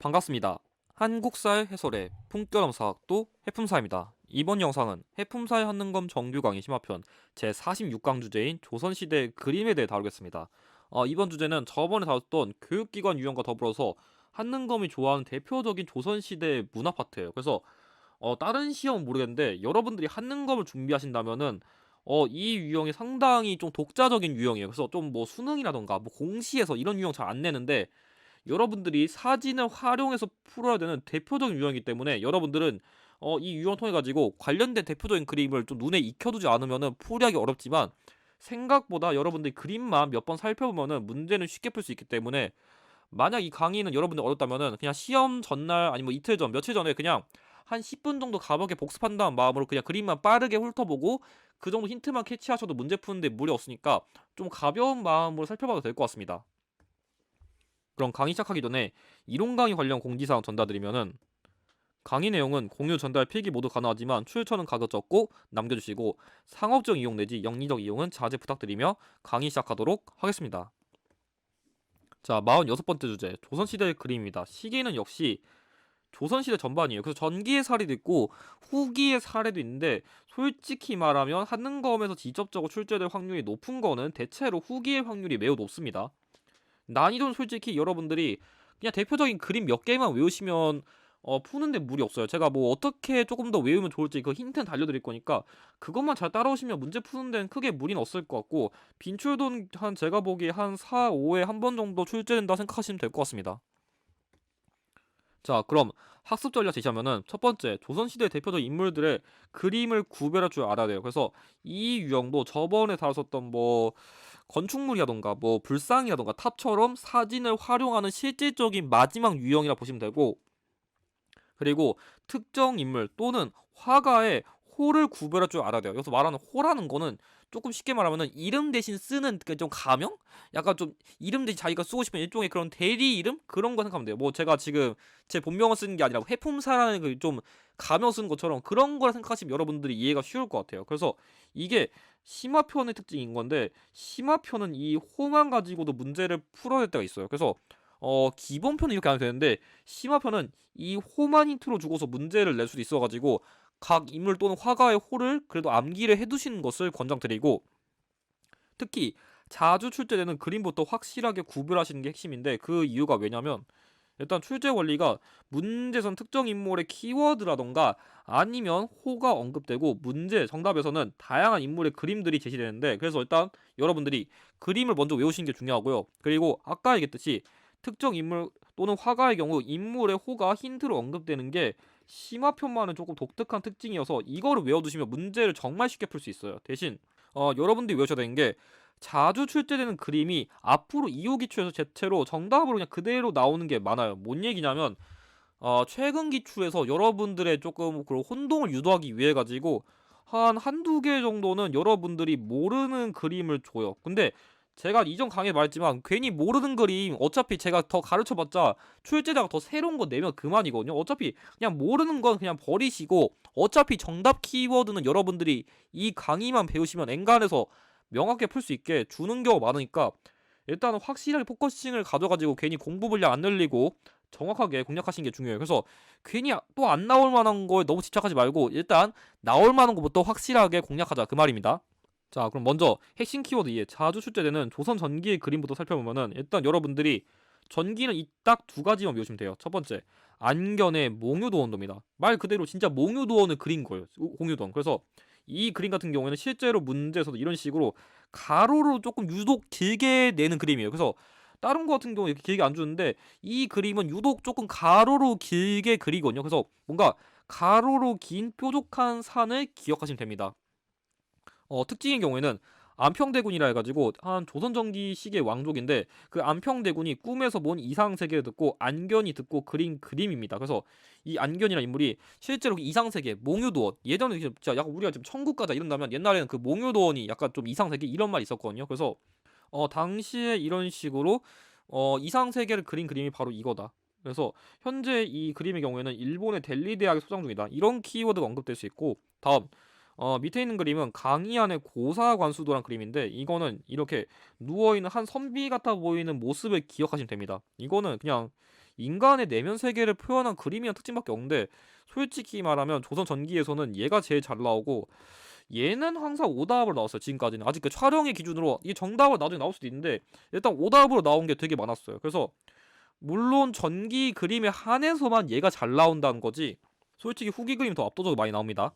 반갑습니다. 한국사의 해설의 품격넘 사학도 해품사입니다. 이번 영상은 해품사의 한능검 정규 강의 심화편 제46강 주제인 조선시대 그림에 대해 다루겠습니다. 이번 주제는 저번에 다뤘던 교육기관 유형과 더불어서 한능검이 좋아하는 대표적인 조선시대 문화 파트예요. 그래서 다른 시험은 모르겠는데 여러분들이 한능검을 준비하신다면은 이 유형이 상당히 좀 독자적인 유형이에요. 그래서 좀 뭐 수능이라던가 뭐 공시에서 이런 유형 잘 안 내는데 여러분들이 사진을 활용해서 풀어야 되는 대표적인 유형이기 때문에 여러분들은 이 유형 통해 가지고 관련된 대표적인 그림을 좀 눈에 익혀두지 않으면은 풀이하기 어렵지만 생각보다 여러분들이 그림만 몇 번 살펴보면은 문제는 쉽게 풀 수 있기 때문에 만약 이 강의는 여러분들 어렵다면은 그냥 시험 전날 아니면 이틀 전, 며칠 전에 그냥 한 10분 정도 가볍게 복습한다는 마음으로 그냥 그림만 빠르게 훑어보고 그 정도 힌트만 캐치하셔도 문제 푸는데 무리 없으니까 좀 가벼운 마음으로 살펴봐도 될 것 같습니다. 그럼 강의 시작하기 전에 이론 강의 관련 공지사항 전달드리면은 강의 내용은 공유 전달 필기 모두 가능하지만 출처는 가급 적고 남겨주시고 상업적 이용 내지 영리적 이용은 자제 부탁드리며 강의 시작하도록 하겠습니다. 자, 46번째 주제 조선시대 그림입니다. 시기는 역시 조선시대 전반이에요. 그래서 전기의 사례도 있고 후기의 사례도 있는데 솔직히 말하면 한능검에서 직접적으로 출제될 확률이 높은 거는 대체로 후기의 확률이 매우 높습니다. 난이도는 솔직히 여러분들이 그냥 대표적인 그림 몇 개만 외우시면 푸는데 무리 없어요. 제가 뭐 어떻게 조금 더 외우면 좋을지 그 힌트는 달려드릴 거니까 그것만 잘 따라오시면 문제 푸는 데는 크게 무리는 없을 것 같고 빈출도 한 제가 보기에 한 4, 5회 한 번 정도 출제된다 생각하시면 될 것 같습니다. 자, 그럼 학습 전략 제시하면은 첫 번째 조선시대 대표적 인물들의 그림을 구별할 줄 알아야 돼요. 그래서 이 유형도 저번에 다뤘었던 뭐 건축물이라던가 뭐 불상이라던가 탑처럼 사진을 활용하는 실질적인 마지막 유형이라 보시면 되고, 그리고 특정 인물 또는 화가의 호를 구별할 줄 알아야 돼요. 여기서 말하는 호라는 거는 조금 쉽게 말하면은 이름 대신 쓰는 그 좀 가명? 약간 좀 이름 대신 자기가 쓰고 싶은 일종의 그런 대리 이름? 그런 거 생각하면 돼요. 뭐 제가 지금 제 본명을 쓰는 게 아니라 해품사라는 그 좀 가명 쓰는 것처럼 그런 거라 생각하시면 여러분들이 이해가 쉬울 것 같아요. 그래서 이게 심화편의 특징인 건데 심화편은 이 호만 가지고도 문제를 풀어낼 때가 있어요. 그래서 기본편은 이렇게 하면 되는데 심화편은 이 호만 힌트로 주고서 문제를 낼 수도 있어가지고 각 인물 또는 화가의 호를 그래도 암기를 해두시는 것을 권장드리고, 특히 자주 출제되는 그림부터 확실하게 구별하시는 게 핵심인데 그 이유가 왜냐면 일단 출제 원리가 문제선 특정 인물의 키워드라던가 아니면 호가 언급되고 문제 정답에서는 다양한 인물의 그림들이 제시되는데, 그래서 일단 여러분들이 그림을 먼저 외우시는 게 중요하고요. 그리고 아까 얘기했듯이 특정 인물 또는 화가의 경우 인물의 호가 힌트로 언급되는 게 심화편만은 조금 독특한 특징이어서 이거를 외워두시면 문제를 정말 쉽게 풀 수 있어요. 대신 여러분들이 외우셔야 되는 게 자주 출제되는 그림이 앞으로 이후 기출에서 대체로 정답으로 그냥 그대로 나오는 게 많아요. 뭔 얘기냐면 최근 기출에서 여러분들의 조금 그런 혼동을 유도하기 위해 가지고 한두 개 정도는 여러분들이 모르는 그림을 줘요. 근데 제가 이전 강의에 말했지만 괜히 모르는 그림 어차피 제가 더 가르쳐봤자 출제자가 더 새로운 거 내면 그만이거든요. 어차피 그냥 모르는 건 그냥 버리시고 어차피 정답 키워드는 여러분들이 이 강의만 배우시면 엔간해서 명확하게 풀 수 있게 주는 경우가 많으니까 일단은 확실하게 포커싱을 가져가지고 괜히 공부 분량 안 늘리고 정확하게 공략하시는 게 중요해요. 그래서 괜히 또 안 나올 만한 거에 너무 집착하지 말고 일단 나올 만한 것부터 확실하게 공략하자 그 말입니다. 자, 그럼 먼저 핵심 키워드 이해 자주 출제되는 조선 전기의 그림부터 살펴보면은 일단 여러분들이 전기는 이 딱 두 가지만 외우시면 돼요. 첫 번째 안견의 몽유도원도입니다. 말 그대로 진짜 몽유도원을 그린 거예요. 공유도원. 그래서 이 그림 같은 경우에는 실제로 문제에서도 이런 식으로 가로로 조금 유독 길게 내는 그림이에요. 그래서 다른 거 같은 경우 이렇게 길게 안 주는데 이 그림은 유독 조금 가로로 길게 그리거든요. 그래서 뭔가 가로로 긴 뾰족한 산을 기억하시면 됩니다. 특징의 경우에는 안평대군이라 해가지고 한 조선전기 시기의 왕족인데 그 안평대군이 꿈에서 본 이상세계를 듣고 안견이 듣고 그린 그림입니다. 그래서 이 안견이라는 인물이 실제로 그 이상세계 몽유도원, 예전에 진짜 약간 우리가 지금 천국 가자 이런다면 옛날에는 그 몽유도원이 약간 좀 이상세계 이런 말이 있었거든요. 그래서 당시에 이런 식으로 이상세계를 그린 그림이 바로 이거다. 그래서 현재 이 그림의 경우에는 일본의 델리 대학에 소장 중이다. 이런 키워드가 언급될 수 있고, 다음 밑에 있는 그림은 강희안의 고사관수도란 그림인데 이거는 이렇게 누워있는 한 선비 같아 보이는 모습을 기억하시면 됩니다. 이거는 그냥 인간의 내면 세계를 표현한 그림이란 특징밖에 없는데 솔직히 말하면 조선 전기에서는 얘가 제일 잘 나오고 얘는 항상 오답으로 나왔어요. 지금까지는 아직 그 촬영의 기준으로 이게 정답으로 나중에 나올 수도 있는데 일단 오답으로 나온 게 되게 많았어요. 그래서 물론 전기 그림에 한해서만 얘가 잘 나온다는 거지 솔직히 후기 그림이 더 압도적으로 많이 나옵니다.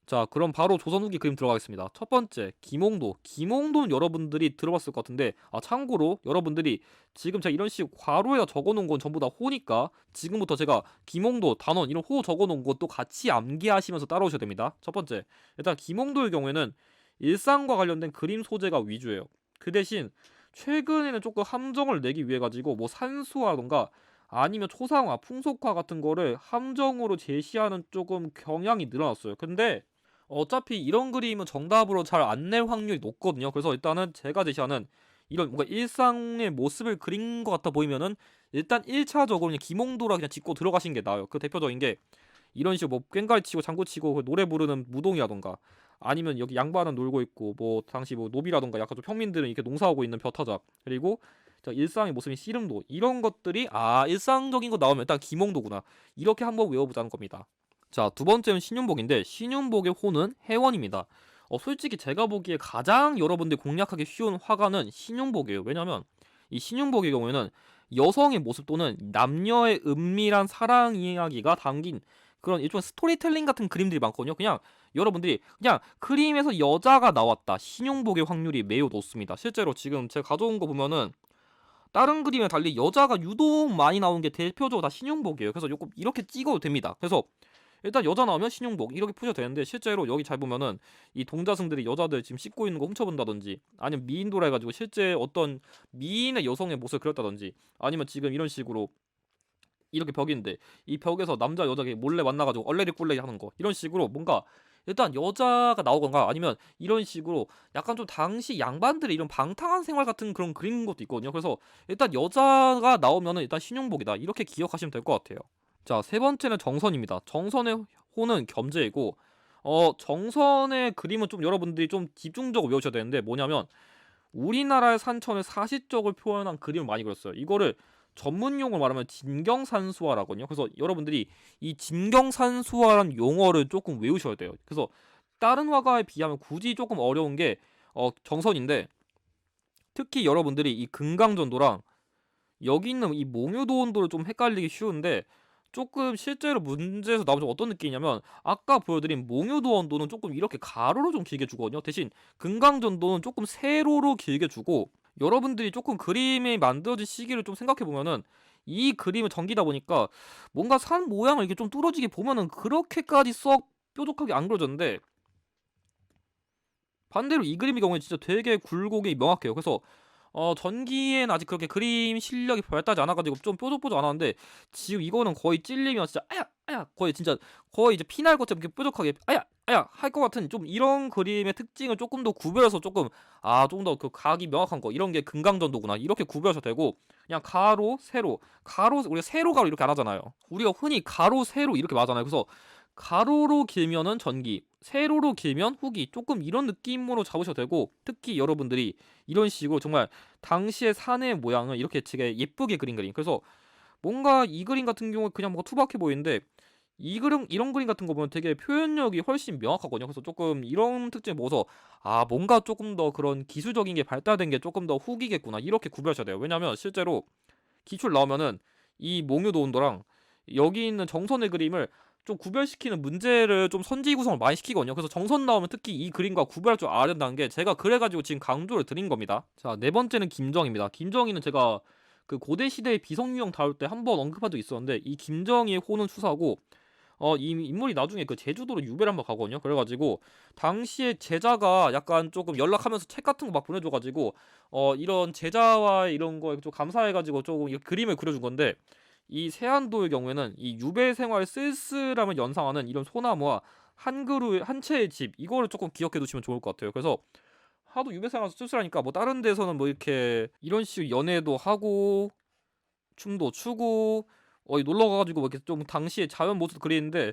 자, 그럼 바로 조선 후기 그림 들어가겠습니다. 첫 번째, 김홍도. 김홍도는 여러분들이 들어봤을 것 같은데, 참고로 여러분들이 지금 제가 이런 식으로 괄호에다 적어놓은 건 전부 다 호니까 지금부터 제가 김홍도, 단원 이런 호 적어놓은 것도 같이 암기하시면서 따라오셔야 됩니다. 첫 번째, 일단 김홍도의 경우에는 일상과 관련된 그림 소재가 위주예요. 그 대신 최근에는 조금 함정을 내기 위해 가지고 뭐 산수화던가 아니면 초상화, 풍속화 같은 거를 함정으로 제시하는 조금 경향이 늘어났어요. 근데 어차피 이런 그림은 정답으로 잘 안 낼 확률이 높거든요. 그래서 일단은 제가 제시하는 이런 뭔가 일상의 모습을 그린 것 같아 보이면은 일단 1차적으로 그냥 김홍도라 그냥 짚고 들어가신 게 나아요. 그 대표적인 게 이런 식으로 뭐 꽹과리 치고 장구 치고 그 노래 부르는 무동이라던가 아니면 여기 양반은 놀고 있고 뭐 당시 뭐 노비라던가 약간 좀 평민들은 이렇게 농사하고 있는 벼타작 그리고 일상의 모습인 씨름도 이런 것들이 일상적인 거 나오면 일단 김홍도구나 이렇게 한번 외워보자는 겁니다. 자, 두 번째는 신윤복인데 신윤복의 호는 해원입니다. 솔직히 제가 보기에 가장 여러분들 공략하기 쉬운 화가는 신윤복이에요. 왜냐면 이 신윤복의 경우에는 여성의 모습 또는 남녀의 은밀한 사랑 이야기가 담긴 그런 일종의 스토리텔링 같은 그림들이 많거든요. 그냥 여러분들이 그냥 그림에서 여자가 나왔다. 신윤복의 확률이 매우 높습니다. 실제로 지금 제가 가져온 거 보면은 다른 그림에 달리 여자가 유독 많이 나오는 게 대표적으로 다 신윤복이에요. 그래서 요거 이렇게 찍어도 됩니다. 그래서 일단 여자 나오면 신윤복 이렇게 푸셔도 되는데 실제로 여기 잘 보면은 이 동자승들이 여자들 지금 씻고 있는 거 훔쳐본다든지 아니면 미인도라 해가지고 실제 어떤 미인의 여성의 모습을 그렸다든지 아니면 지금 이런 식으로 이렇게 벽인데 이 벽에서 남자 여자가 몰래 만나가지고 얼레리 꿀레리 하는 거 이런 식으로 뭔가 일단 여자가 나오거나 아니면 이런 식으로 약간 좀 당시 양반들의 이런 방탕한 생활 같은 그런 그린 것도 있거든요. 그래서 일단 여자가 나오면은 일단 신윤복이다 이렇게 기억하시면 될 것 같아요. 자, 세 번째는 정선입니다. 정선의 호는 겸재이고 정선의 그림은 좀 여러분들이 좀 집중적으로 외우셔야 되는데 뭐냐면 우리나라의 산천을 사시적으로 표현한 그림을 많이 그렸어요. 이거를 전문 용어로 말하면 진경산수화라거든요. 그래서 여러분들이 이 진경산수화라는 용어를 조금 외우셔야 돼요. 그래서 다른 화가에 비하면 굳이 조금 어려운 게 정선인데 특히 여러분들이 이 금강전도랑 여기 있는 이 몽유도원도를 좀 헷갈리기 쉬운데 조금 실제로 문제에서 나오면 좀 어떤 느낌이냐면 아까 보여드린 몽유도원도는 조금 이렇게 가로로 좀 길게 주거든요. 대신 금강전도는 조금 세로로 길게 주고 여러분들이 조금 그림이 만들어진 시기를 좀 생각해보면은 이 그림을 전기다 보니까 뭔가 산 모양을 이렇게 좀 뚫어지게 보면은 그렇게까지 썩 뾰족하게 안 그려졌는데 반대로 이 그림의 경우에 진짜 되게 굴곡이 명확해요. 그래서 전기엔 아직 그렇게 그림 실력이 발달하지 않아가지고 좀 뾰족뾰족 안 하는데 지금 이거는 거의 찔리면 진짜 아야 아야 거의 진짜 거의 이제 피날 것처럼 이렇게 뾰족하게 아야 아야 할 것 같은 좀 이런 그림의 특징을 조금 더 구별해서 조금 조금 더 그 각이 명확한 거 이런 게 금강전도구나 이렇게 구별하셔도 되고 그냥 가로 세로 가로 우리가 세로 가로 이렇게 안 하잖아요. 우리가 흔히 가로 세로 이렇게 말하잖아요. 그래서 가로로 길면은 전기, 세로로 길면 후기 조금 이런 느낌으로 잡으셔도 되고 특히 여러분들이 이런 식으로 정말 당시의 산의 모양을 이렇게 되게 예쁘게 그린 그림 그래서 뭔가 이 그림 같은 경우에 그냥 뭔가 투박해 보이는데 이 그림 이런 그림 같은 거 보면 되게 표현력이 훨씬 명확하거든요. 그래서 조금 이런 특징을 보고서 뭔가 조금 더 그런 기술적인 게 발달된 게 조금 더 후기겠구나 이렇게 구별하셔야 돼요. 왜냐면 실제로 기출 나오면은 이 몽유도운도랑 여기 있는 정선의 그림을 좀 구별시키는 문제를 좀 선지 구성을 많이 시키거든요. 그래서 정선 나오면 특히 이 그림과 구별할 줄 알아야 된다는 게 제가 그래가지고 지금 강조를 드린 겁니다. 자, 네 번째는 김정희입니다. 김정희는 제가 그 고대 시대의 비석유형 다룰 때 한번 언급한 적 있었는데 이 김정희의 호는 추사고 이 인물이 나중에 그 제주도로 유배를 한번 가거든요. 그래가지고 당시에 제자가 약간 조금 연락하면서 책 같은 거 막 보내줘가지고 이런 제자와 이런 거에 좀 감사해가지고 조금 이 그림을 그려준 건데 이 세안도의 경우에는 이 유배 생활의 쓸쓸함을 연상하는 이런 소나무와 한 그루 한 채의 집 이거를 조금 기억해 두시면 좋을 것 같아요. 그래서 하도 유배 생활 쓸쓸하니까 뭐 다른 데서는 뭐 이렇게 이런 식으로 연애도 하고 춤도 추고 놀러 가가지고 뭐 이렇게 좀 당시의 자연 모습 그리는데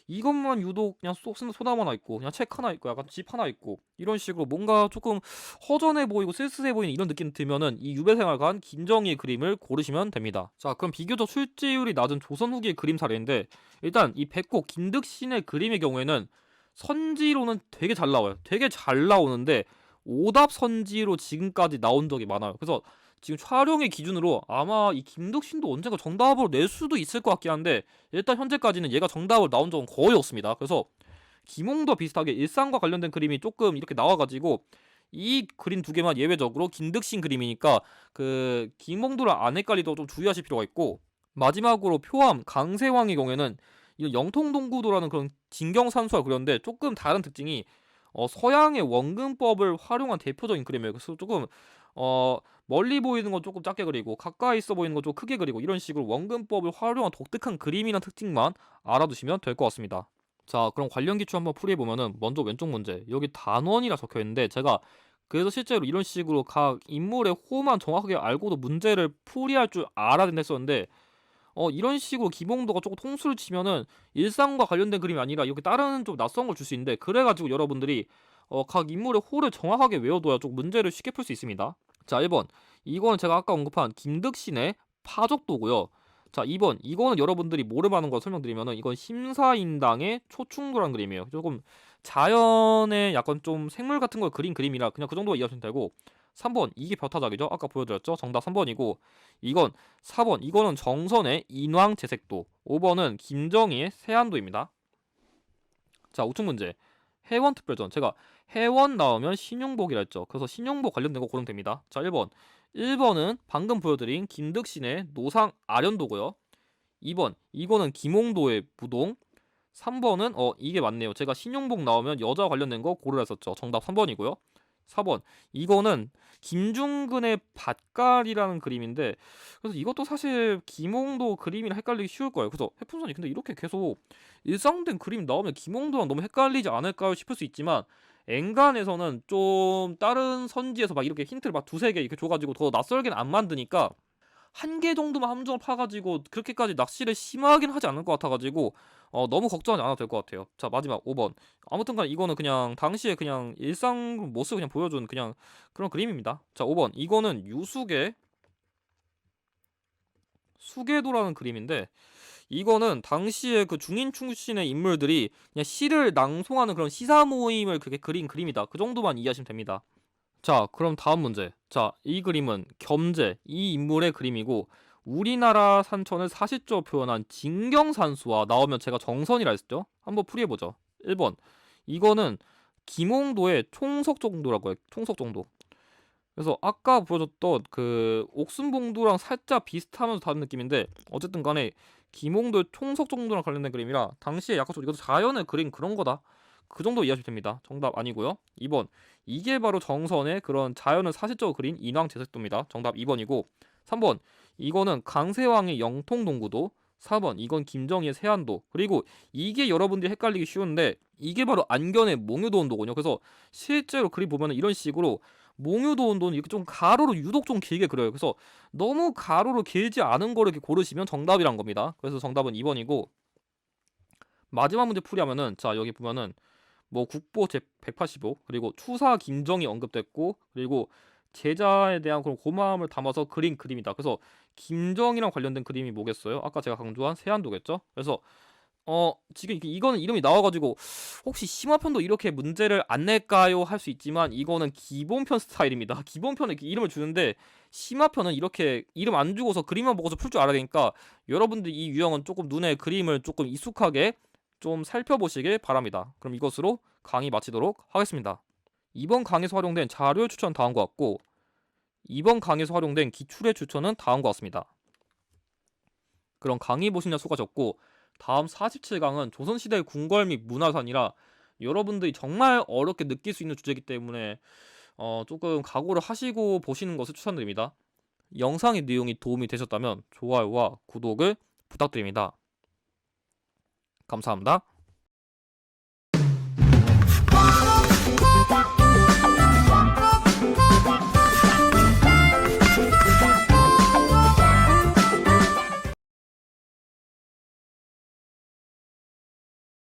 이것만 유독 그냥 소나무 하나 있고 그냥 책 하나 있고 약간 집 하나 있고 이런 식으로 뭔가 조금 허전해 보이고 쓸쓸해 보이는 이런 느낌 들면은 이 유배생활관 김정희의 그림을 고르시면 됩니다. 자, 그럼 비교적 출제율이 낮은 조선 후기의 그림 사례인데 일단 이 백호 김득신의 그림의 경우에는 선지로는 되게 잘 나와요. 되게 잘 나오는데 오답 선지로 지금까지 나온 적이 많아요. 그래서 지금 촬영의 기준으로 아마 이 김득신도 언젠가 정답으로 낼 수도 있을 것 같긴 한데 일단 현재까지는 얘가 정답으로 나온 적은 거의 없습니다. 그래서 김홍도 비슷하게 일상과 관련된 그림이 조금 이렇게 나와가지고 이 그림 두 개만 예외적으로 김득신 그림이니까 그 김홍도랑 안 헷갈리도록 좀 주의하실 필요가 있고 마지막으로 표암 강세왕의 경우에는 이 영통동구도라는 그런 진경산수가 그렸는데 조금 다른 특징이 서양의 원근법을 활용한 대표적인 그림이에요. 그래서 조금 멀리 보이는 건 조금 작게 그리고 가까이 있어 보이는 건 좀 크게 그리고 이런 식으로 원근법을 활용한 독특한 그림이나 특징만 알아두시면 될 것 같습니다. 자, 그럼 관련 기출 한번 풀이해보면은 먼저 왼쪽 문제 여기 단원이라 적혀있는데 제가 그래서 실제로 이런 식으로 각 인물의 호만 정확하게 알고도 문제를 풀이할 줄 알아야 된다 했었는데 이런 식으로 기본도가 조금 통수를 치면은 일상과 관련된 그림이 아니라 이렇게 다른 좀 낯선 걸 줄 수 있는데 그래가지고 여러분들이 각 인물의 호를 정확하게 외워둬야 좀 문제를 쉽게 풀 수 있습니다. 자, 1번 이거는 제가 아까 언급한 김득신의 파적도고요. 자, 2번 이거는 여러분들이 모르는 걸 설명드리면은 이건 심사인당의 초충도라는 그림이에요. 조금 자연의 약간 좀 생물 같은 걸 그린 그림이라 그냥 그 정도 이해하시면 되고 3번 이게 벼타작이죠. 아까 보여드렸죠. 정답 3번이고 이건 4번 이거는 정선의 인왕제색도 5번은 김정희의 세안도입니다. 자, 우측 문제 해원특별전 제가 해원 나오면 신용복이라 했죠. 그래서 신용복 관련된 거 고르면 됩니다. 자, 1번은 방금 보여드린 김득신의 노상 아련도고요. 2번 이거는 김홍도의 부동. 3번은 이게 맞네요. 제가 신용복 나오면 여자 관련된 거 고르라 했었죠. 정답 3번이고요. 4번 이거는 김중근의 밭갈이라는 그림인데 그래서 이것도 사실 김홍도 그림이랑 헷갈리기 쉬울 거예요. 그래서 해풍선이 근데 이렇게 계속 일상된 그림 나오면 김홍도랑 너무 헷갈리지 않을까요 싶을 수 있지만 엔간에서는 좀 다른 선지에서 막 이렇게 힌트를 막 두세 개 이렇게 줘가지고 더 낯설게는 안 만드니까 한 개 정도만 함정을 파가지고 그렇게까지 낚시를 심하긴 하지 않을 것 같아가지고 너무 걱정하지 않아도 될 것 같아요. 자, 마지막 5번 아무튼간 이거는 그냥 당시에 그냥 일상 모습 그냥 보여준 그냥 그런 그림입니다. 자, 5번 이거는 유숙의 수계도라는 그림인데 이거는 당시에 그 중인 출신의 인물들이 그냥 시를 낭송하는 그런 시사 모임을 그렇게 그린 그림이다. 그 정도만 이해하시면 됩니다. 자, 그럼 다음 문제. 자, 이 그림은 겸재, 이 인물의 그림이고 우리나라 산천을 사실적으로 표현한 진경산수와 나오면 제가 정선이라 했죠? 한번 풀이해보죠. 1번. 이거는 김홍도의 총석정도라고 해요. 총석정도. 그래서 아까 보여줬던 그 옥순봉도랑 살짝 비슷하면서 다른 느낌인데 어쨌든 간에 김홍도의 총석정도랑 관련된 그림이라 당시에 약간 좀 이것도 자연을 그린 그런 거다. 그 정도 이해하시면 됩니다. 정답 아니고요. 2번 이게 바로 정선의 그런 자연을 사실적으로 그린 인왕제색도입니다. 정답 2번이고 3번 이거는 강세왕의 영통동구도 4번 이건 김정희의 세안도 그리고 이게 여러분들이 헷갈리기 쉬운데 이게 바로 안견의 몽유도원도군요. 그래서 실제로 그림 보면 이런 식으로 몽유도원도는 이렇게 좀 가로로 유독 좀 길게 그려요. 그래서 너무 가로로 길지 않은 거를 이렇게 고르시면 정답이란 겁니다. 그래서 정답은 2번이고 마지막 문제 풀이하면은 자 여기 보면은 뭐 국보 제 185 그리고 추사 김정이 언급됐고 그리고 제자에 대한 그런 고마움을 담아서 그린 그림이다. 그래서 김정이랑 관련된 그림이 뭐겠어요? 아까 제가 강조한 세안도겠죠? 그래서 지금 이거는 이름이 나와가지고 혹시 심화편도 이렇게 문제를 안 낼까요? 할 수 있지만 이거는 기본편 스타일입니다. 기본편에 이렇게 이름을 주는데 심화편은 이렇게 이름 안 주고서 그림만 보고서 풀 줄 알아야 되니까 여러분들 이 유형은 조금 눈에 그림을 조금 익숙하게 좀 살펴보시길 바랍니다. 그럼 이것으로 강의 마치도록 하겠습니다. 이번 강의에서 활용된 자료 추천 다음과 같고 이번 강의에서 활용된 기출의 추천은 다음과 같습니다. 그럼 강의 보신 자 수가 적고 다음 47강은 조선시대 궁궐 및 문화산이라 여러분들이 정말 어렵게 느낄 수 있는 주제이기 때문에 조금 각오를 하시고 보시는 것을 추천드립니다. 영상의 내용이 도움이 되셨다면 좋아요와 구독을 부탁드립니다. 감사합니다.